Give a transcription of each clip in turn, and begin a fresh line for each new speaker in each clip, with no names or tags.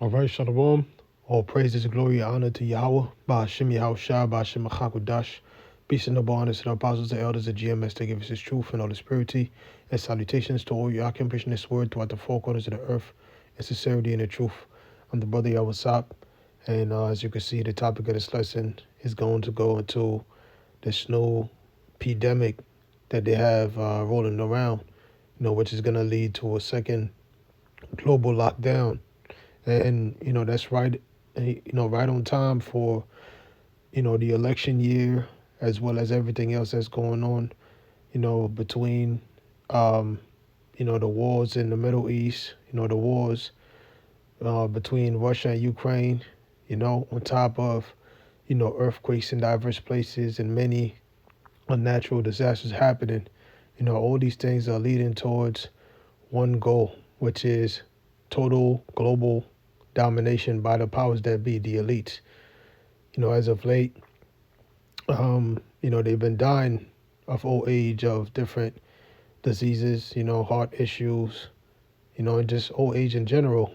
All right, Shalom. All praises, glory, and honor to Yahweh, Ba'ashem Yahushua, Ba'ashem Machakudash. Peace and noble honors to the apostles and elders of GMS that give us his truth and all his purity. And salutations to all you accomplishing this word throughout the four corners of the earth in sincerity and the truth. I'm the brother Yawasap. And as you can see, the topic of this lesson is going to go into this new pandemic that they have rolling around, which is going to lead to a second global lockdown. And that's right, right on time for the election year, as well as everything else that's going on, between the wars in the Middle East, the wars between Russia and Ukraine, on top of earthquakes in diverse places and many unnatural disasters happening. All these things are leading towards one goal, which is total global domination by the powers that be, the elites. As of late, they've been dying of old age, of different diseases, heart issues, and just old age in general.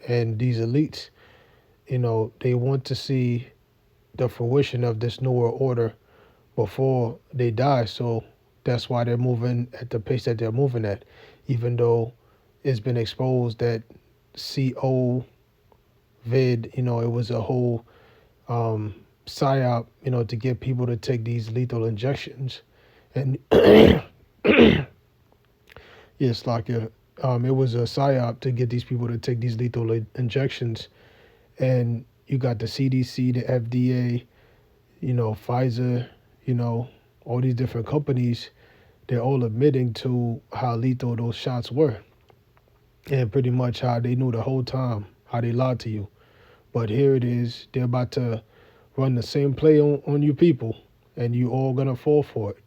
And these elites, they want to see the fruition of this newer order before they die. So that's why they're moving at the pace that they're moving at, even though it's been exposed that COVID, it was a whole psyop, to get people to take these lethal injections. And yes, it was a psyop to get these people to take these lethal injections. And you got the CDC, the FDA, Pfizer, all these different companies, they're all admitting to how lethal those shots were. And pretty much how they knew the whole time, how they lied to you. But here it is, they're about to run the same play on you people, and you all gonna fall for it.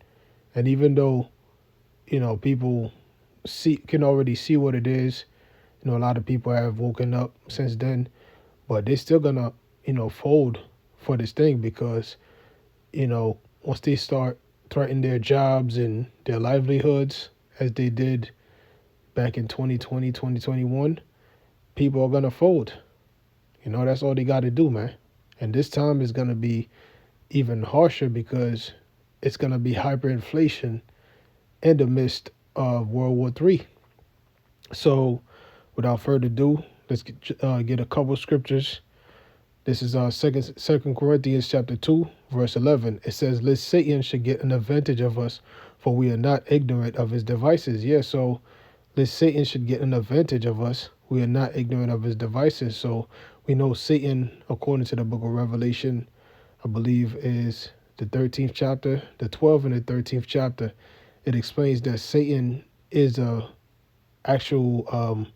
And even though, people can already see what it is, a lot of people have woken up since then, but they're still gonna, fold for this thing because, once they start threatening their jobs and their livelihoods, as they did back in 2020, 2021, people are gonna fold. That's all they got to do, man. And this time is going to be even harsher because it's going to be hyperinflation in the midst of World War III. So without further ado, let's get a couple scriptures. This is Second Corinthians chapter 2, verse 11. It says, lest Satan should get an advantage of us, for we are not ignorant of his devices. Yeah, so lest Satan should get an advantage of us, we are not ignorant of his devices. So we know Satan, according to the book of Revelation, I believe is the 13th chapter, the 12th and the 13th chapter. It explains that Satan is a actual,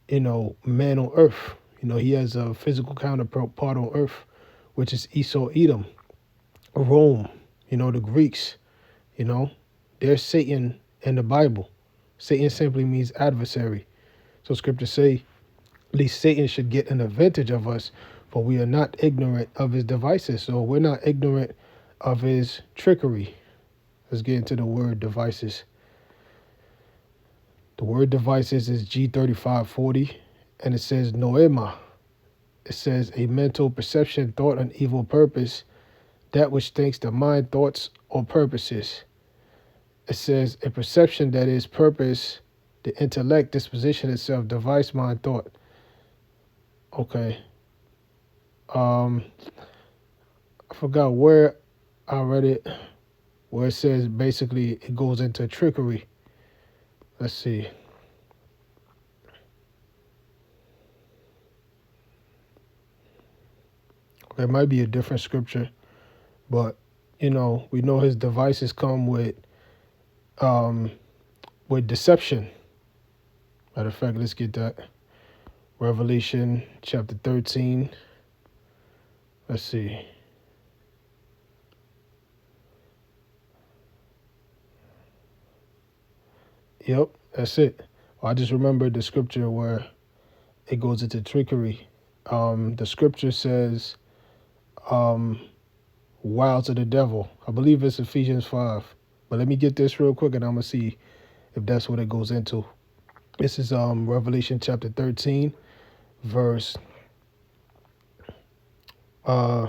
man on earth. He has a physical counterpart on earth, which is Esau, Edom, Rome, the Greeks, there's Satan in the Bible. Satan simply means adversary. So scriptures say, least Satan should get an advantage of us, for we are not ignorant of his devices. So we're not ignorant of his trickery. Let's get into the word devices. The word devices is G3540, and it says noema. It says a mental perception, thought, an evil purpose, that which thinks the mind, thoughts, or purposes. It says a perception that is purpose, the intellect, disposition itself, device, mind, thought. Okay. I forgot where I read it, where it says basically it goes into trickery. Let's see. There might be a different scripture, but we know his devices come with deception. Matter of fact, let's get that. Revelation chapter 13. Let's see. Yep, that's it. I just remembered the scripture where it goes into trickery. The scripture says, wiles of the devil. I believe it's Ephesians 5. But let me get this real quick and I'm going to see if that's what it goes into. This is Revelation chapter 13, verse uh,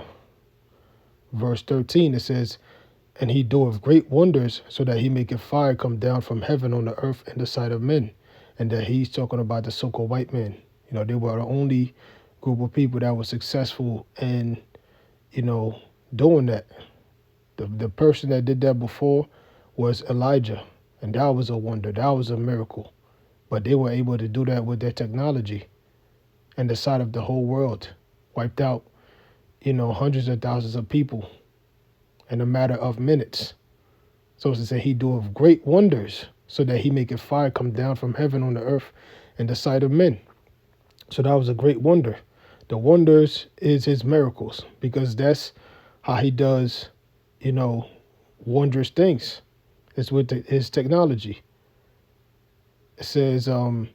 verse 13, it says, "And he doeth great wonders, so that he maketh fire come down from heaven on the earth in the sight of men." And that he's talking about the so-called white men. They were the only group of people that was successful in, doing that. The person that did that before was Elijah, and that was a wonder. That was a miracle. But they were able to do that with their technology and the sight of the whole world, wiped out, hundreds of thousands of people in a matter of minutes. So as to say, he doeth great wonders, so that he maketh fire come down from heaven on the earth in the sight of men. So that was a great wonder. The wonders is his miracles, because that's how he does, wondrous things. It's with his technology. It says, and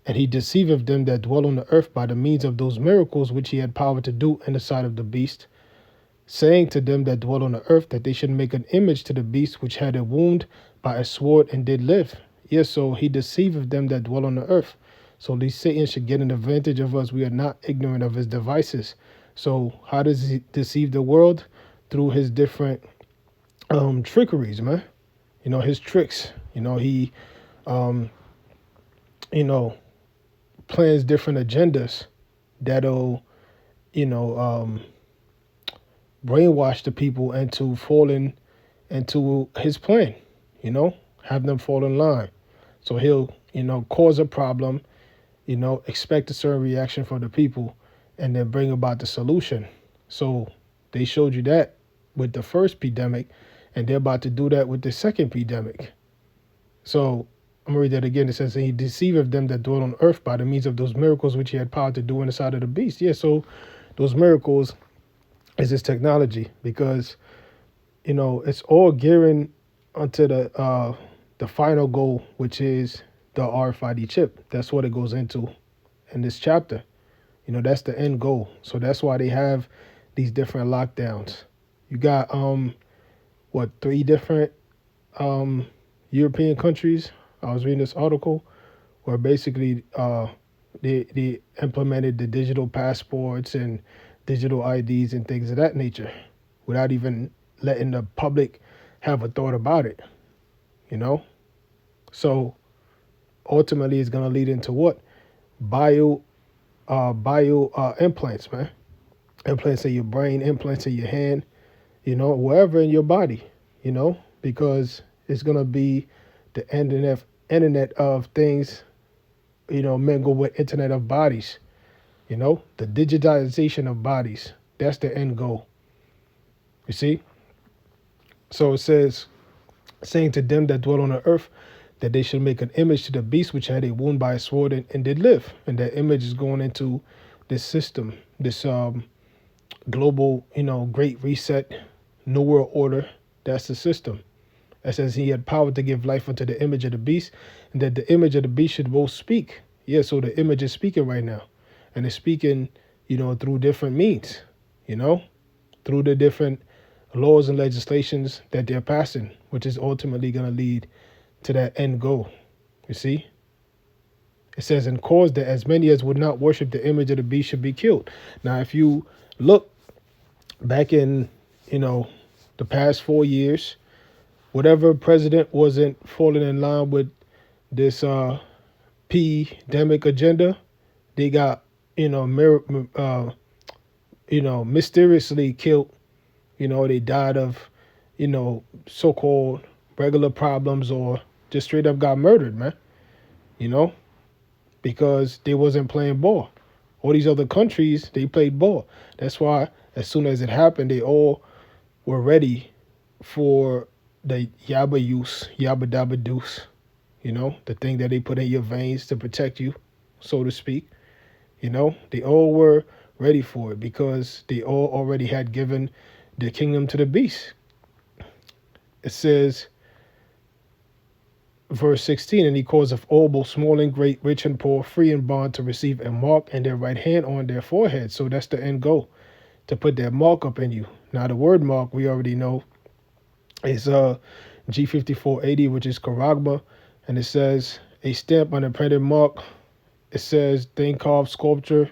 he deceiveth them that dwell on the earth by the means of those miracles which he had power to do in the sight of the beast, saying to them that dwell on the earth that they should make an image to the beast which had a wound by a sword and did live. Yes, so he deceiveth them that dwell on the earth. So these Satan should get an advantage of us. We are not ignorant of his devices. So how does he deceive the world? Through his different trickeries, man. His tricks. He plans different agendas that'll, brainwash the people into falling into his plan, have them fall in line. So he'll, cause a problem, expect a certain reaction from the people, and then bring about the solution. So they showed you that with the first pandemic, and they're about to do that with the second pandemic. So I'm going to read that again. It says, "And he deceiveth them that dwell on earth by the means of those miracles which he had power to do in the sight of the beast." Yeah, so those miracles is his technology, because, it's all gearing onto the final goal, which is the RFID chip. That's what it goes into in this chapter. That's the end goal. So that's why they have these different lockdowns. You got three different European countries. I was reading this article where basically they implemented the digital passports and digital IDs and things of that nature without even letting the public have a thought about it. So ultimately it's going to lead into what? Bio implants, man. Implants in your brain, implants in your hand, wherever in your body, because it's going to be the internet of things, mingle with internet of bodies, the digitization of bodies. That's the end goal. You see? So it says, saying to them that dwell on the earth, that they should make an image to the beast which had a wound by a sword and did live. And that image is going into this system, this global, great reset, new world order. That's the system. That says he had power to give life unto the image of the beast, and that the image of the beast should both speak. Yeah, so the image is speaking right now. And it's speaking, through different means, through the different laws and legislations that they're passing, which is ultimately going to lead to that end goal. You see? It says, "And cause that as many as would not worship the image of the beast should be killed." Now, if you look back in, the past 4 years, whatever president wasn't falling in line with this pandemic agenda, they got, mysteriously killed. They died of, so-called regular problems, or just straight up got murdered, man. Because they wasn't playing ball. All these other countries, they played ball. That's why as soon as it happened, they all were ready for the yabba use, yabba dabba deuce, the thing that they put in your veins to protect you, so to speak. They all were ready for it because they all already had given the kingdom to the beast. It says, verse 16, "And he causeth all, both small and great, rich and poor, free and bond, to receive a mark in their right hand on their forehead." So that's the end goal, to put that mark up in you. Now the word mark, we already know, is G5480, which is charagma, and it says a stamp on a printed mark. It says thing carved sculpture,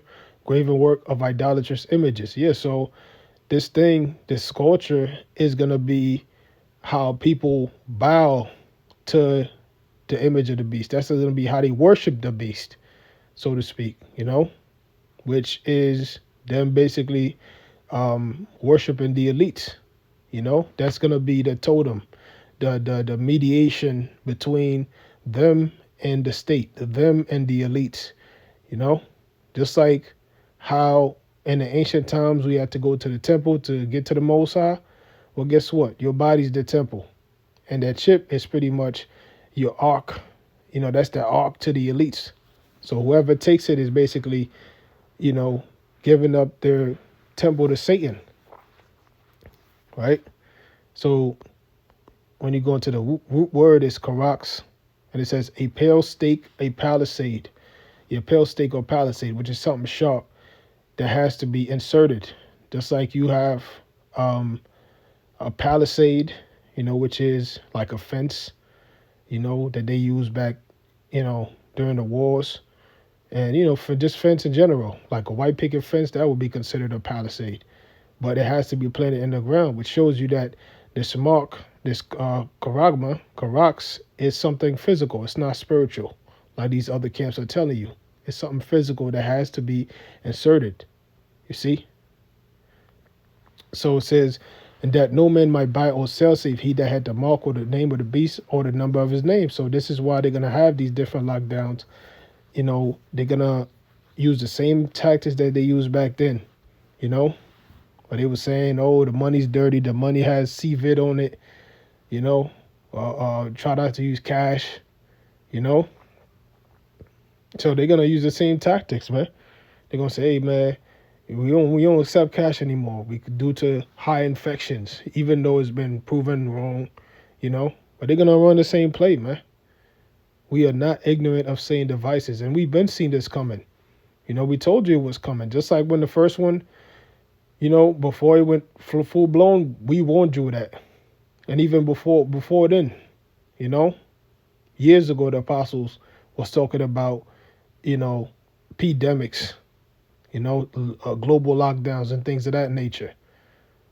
graven work of idolatrous images. Yeah, so this thing, this sculpture is gonna be how people bow to the image of the beast. That's gonna be how they worship the beast, so to speak, which is them basically worshiping the elites. That's gonna be the totem, the mediation between them and the state, them and the elites. You know, just like how in the ancient times we had to go to the temple to get to the Most High. Well, guess what? Your body's the temple, and that chip is pretty much your ark. That's the ark to the elites. So whoever takes it is basically, you know, giving up their temple to Satan, right? So when you go into the root word is karax, and it says a pale stake, a palisade. Your pale stake or palisade, which is something sharp that has to be inserted. Just like you have a palisade, which is like a fence, that they use back, during the wars. And, for just fence in general, like a white picket fence, that would be considered a palisade. But it has to be planted in the ground, which shows you that this mark, this karagma, karax, is something physical. It's not spiritual, like these other camps are telling you. It's something physical that has to be inserted. You see? So it says, and that no man might buy or sell save he that had the mark or the name of the beast or the number of his name. So this is why they're going to have these different lockdowns. They're going to use the same tactics that they used back then, But they were saying, oh, the money's dirty. The money has CVID on it, try not to use cash, So they're going to use the same tactics, man. They're going to say, hey, man, we don't accept cash anymore. Due to high infections, even though it's been proven wrong, But they're going to run the same play, man. We are not ignorant of Satan devices, and we've been seeing this coming. We told you it was coming. Just like when the first one, before it went full blown, we warned you that. And even before then, years ago, the apostles was talking about, pandemics, global lockdowns and things of that nature,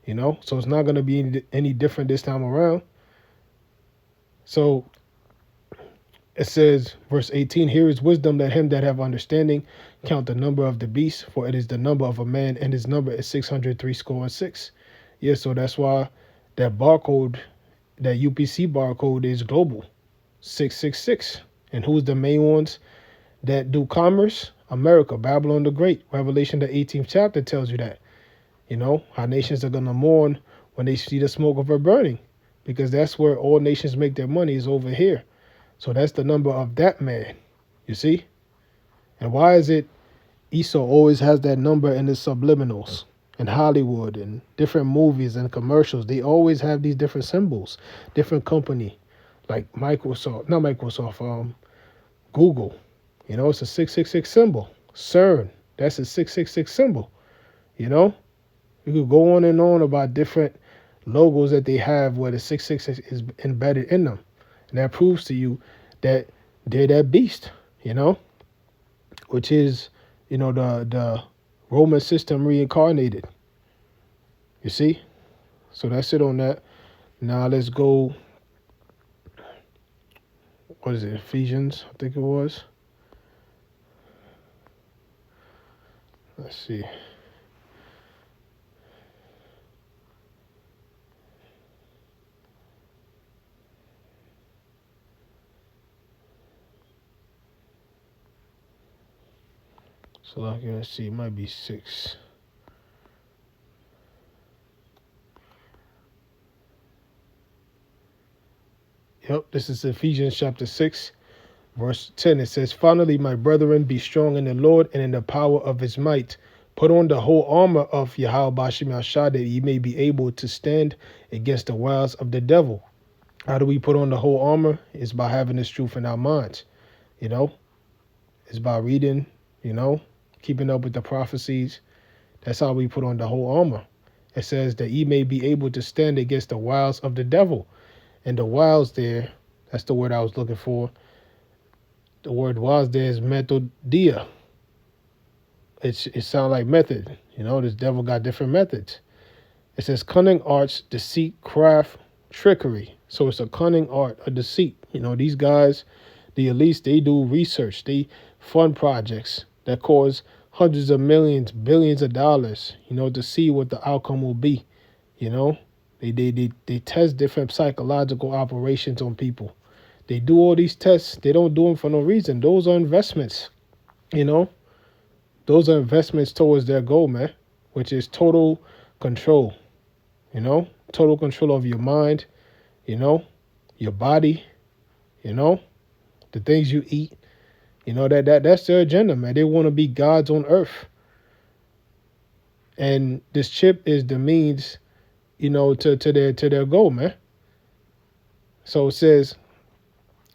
So it's not going to be any different this time around. So it says, verse 18, here is wisdom, let him that have understanding count the number of the beast, for it is the number of a man, and his number is 603 score and 6. Yeah, so that's why that barcode, that UPC barcode is global, 666. And who's the main ones that do commerce? America, Babylon the Great. Revelation, the 18th chapter tells you that. How nations are going to mourn when they see the smoke of her burning, because that's where all nations make their money, is over here. So that's the number of that man, you see? And why is it Esau always has that number in his subliminals? In Hollywood and different movies and commercials, they always have these different symbols, different company, like Microsoft, not Microsoft, Google. It's a 666 symbol. CERN, that's a 666 symbol. You could go on and on about different logos that they have where the 666 is embedded in them. And that proves to you that they're that beast, which is, the Roman system reincarnated. You see? So that's it on that. Now let's go. What is it? Ephesians, I think it was. Let's see. So let's see, it might be 6. Yep, this is Ephesians chapter 6, verse 10. It says, finally, my brethren, be strong in the Lord and in the power of his might. Put on the whole armor of Yahweh Bashim Yahshua, that ye may be able to stand against the wiles of the devil. How do we put on the whole armor? It's by having this truth in our minds. It's by reading, keeping up with the prophecies. That's how we put on the whole armor. It says that ye may be able to stand against the wiles of the devil. And the wiles there, that's the word I was looking for. The word wiles there is methodia. It sounds like method. This devil got different methods. It says cunning arts, deceit, craft, trickery. So it's a cunning art, a deceit. These guys, the elites, they do research. They fund projects that cause hundreds of millions, billions of dollars, to see what the outcome will be. You know, they test different psychological operations on people. They do all these tests. They don't do them for no reason. Those are investments. You know, those are investments towards their goal, man, which is total control. Total control of your mind. Your body. The things you eat. That's their agenda, man. They want to be gods on earth. And this chip is the means, to their goal, man. So it says,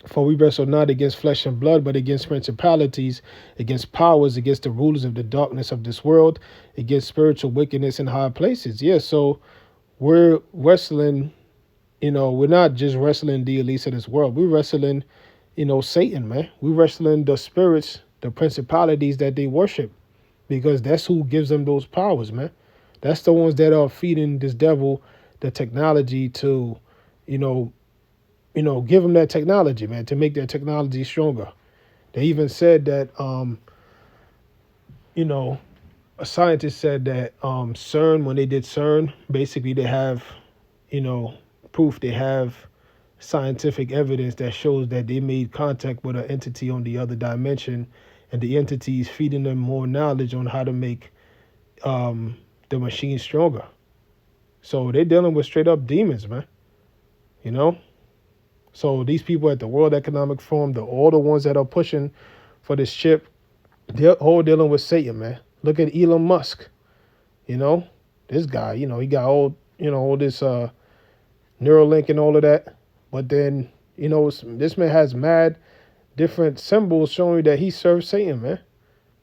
for we wrestle not against flesh and blood, but against principalities, against powers, against the rulers of the darkness of this world, against spiritual wickedness in high places. Yeah, so we're wrestling, we're not just wrestling the elites of this world. We're wrestling, Satan, man. We're wrestling the spirits, the principalities that they worship, because that's who gives them those powers, man. That's the ones that are feeding this devil the technology to, give them that technology, man, to make their technology stronger. They even said that, a scientist said that CERN, when they did CERN, basically they have, proof, they have scientific evidence that shows that they made contact with an entity on the other dimension, and the entity is feeding them more knowledge on how to make the machine stronger. So they're dealing with straight up demons, man. So these people at the World Economic Forum, all the ones that are pushing for this chip, they're all dealing with Satan, man. Look at Elon Musk. This guy, he got all this Neuralink and all of that. But then, this man has mad different symbols showing that he serves Satan, man.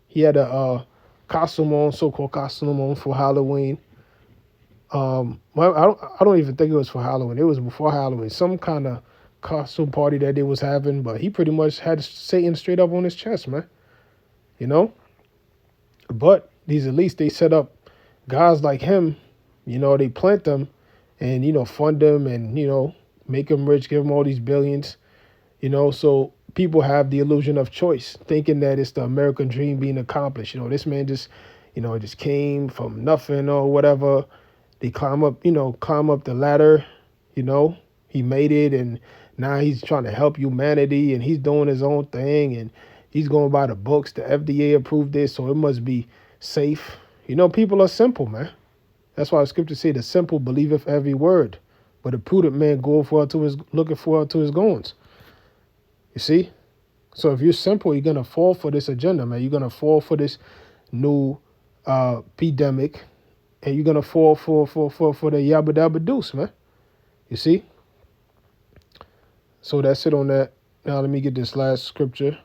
He had a costume on, so-called costume on for Halloween. I don't even think it was for Halloween. It was before Halloween. Some kind of costume party that they was having, but he pretty much had Satan straight up on his chest, man. But these elites, they set up guys like him. They plant them and fund them and make them rich, give them all these billions. So people have the illusion of choice, thinking that it's the American dream being accomplished. This man just came from nothing or whatever. They climb up the ladder. He made it, and now he's trying to help humanity, and he's doing his own thing, and he's going by the books. The FDA approved this, so it must be safe. People are simple, man. That's why the scripture say the simple believeth every word, but a prudent man looking forward to his goings. You see? So if you're simple, you're gonna fall for this agenda, man. You're gonna fall for this new pandemic, and you're gonna fall for the yabba dabba deuce, man. You see? So that's it on that. Now let me get this last scripture.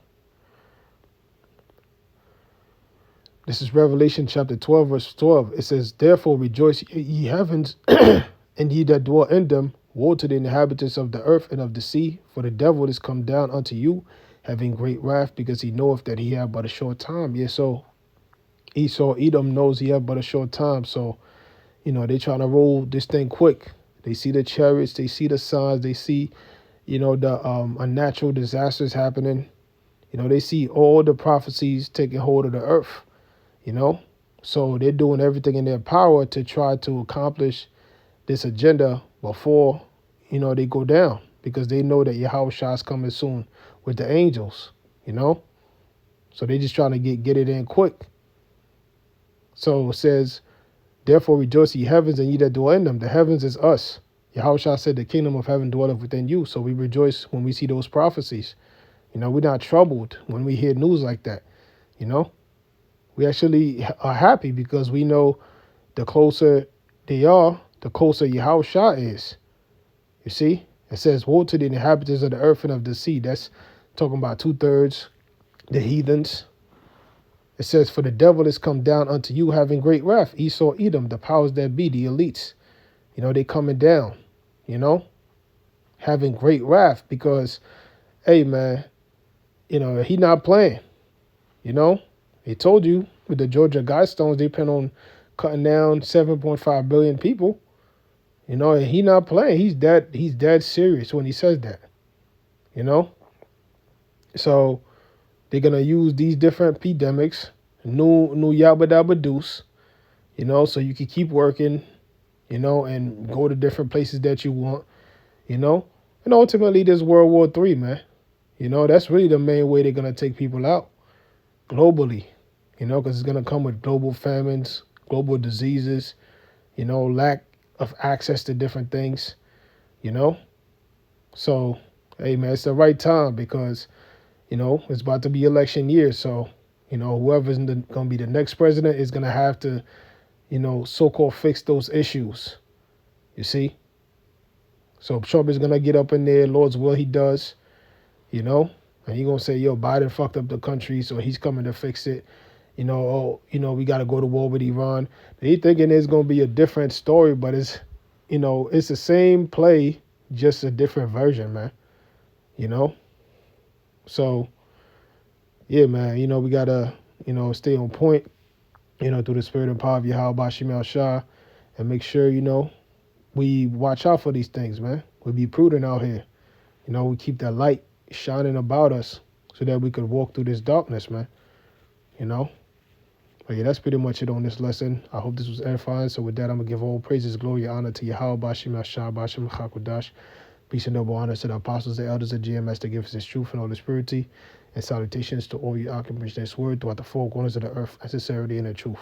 This is Revelation chapter 12, verse 12. It says, therefore rejoice, ye heavens, and ye that dwell in them. Woe to the inhabitants of the earth and of the sea, for the devil is come down unto you, having great wrath, because he knoweth that he have but a short time. Yeah, so Edom knows he have but a short time. So, they trying to roll this thing quick. They see the chariots, they see the signs, they see, the unnatural disasters happening. They see all the prophecies taking hold of the earth. So they're doing everything in their power to try to accomplish this agenda before, they go down, because they know that Yahushua is coming soon with the angels, So they're just trying to get it in quick. So it says, therefore rejoice ye heavens and ye that dwell in them. The heavens is us. Yahushua said the kingdom of heaven dwelleth within you. So we rejoice when we see those prophecies. We're not troubled when we hear news like that, We actually are happy because we know the closer they are, the closer Yahushua is. You see? It says, woe to the inhabitants of the earth and of the sea. That's talking about 2/3, the heathens. It says, for the devil is come down unto you, having great wrath. Esau, Edom, the powers that be, the elites. They coming down, having great wrath because, hey, man, he not playing. He told you with the Georgia Guidestones, they plan on cutting down 7.5 billion people. You know, and he not playing. He's dead serious when he says that. You know, so they're gonna use these different pandemics, new yabba dabba deuce. You know, so you can keep working. You know, and go to different places that you want. You know, and ultimately, there's World War III, man. You know, that's really the main way they're gonna take people out globally. You know, because it's gonna come with global famines, global diseases. You know, lack of access to different things. You know, so hey, man, it's the right time because you know it's about to be election year. So you know, whoever's gonna be the next president is gonna have to so-called fix those issues. You see, so Trump is gonna get up in there, Lord's will he does. You know, and he gonna say, "Yo, Biden fucked up the country, so he's coming to fix it." You know, oh, we got to go to war with Iran. He thinking it's gonna be a different story, but it's the same play, just a different version, man. You know, so yeah, man. We gotta stay on point. Through the spirit and power of Yahweh Shemel Shah, and make sure we watch out for these things, man. We be prudent out here. We keep that light shining about us so that we could walk through this darkness, man. You know. But yeah, that's pretty much it on this lesson. I hope this was edifying. So with that, I'm going to give all praises, glory, honor to Yahweh, Bashim, Ashah, Bashim, Chakodash. Peace and noble honor to the apostles, the elders, the GMS, the gifts, his truth, and all his purity. And salutations to all you occupants this word throughout the four corners of the earth, and sincerity and the truth.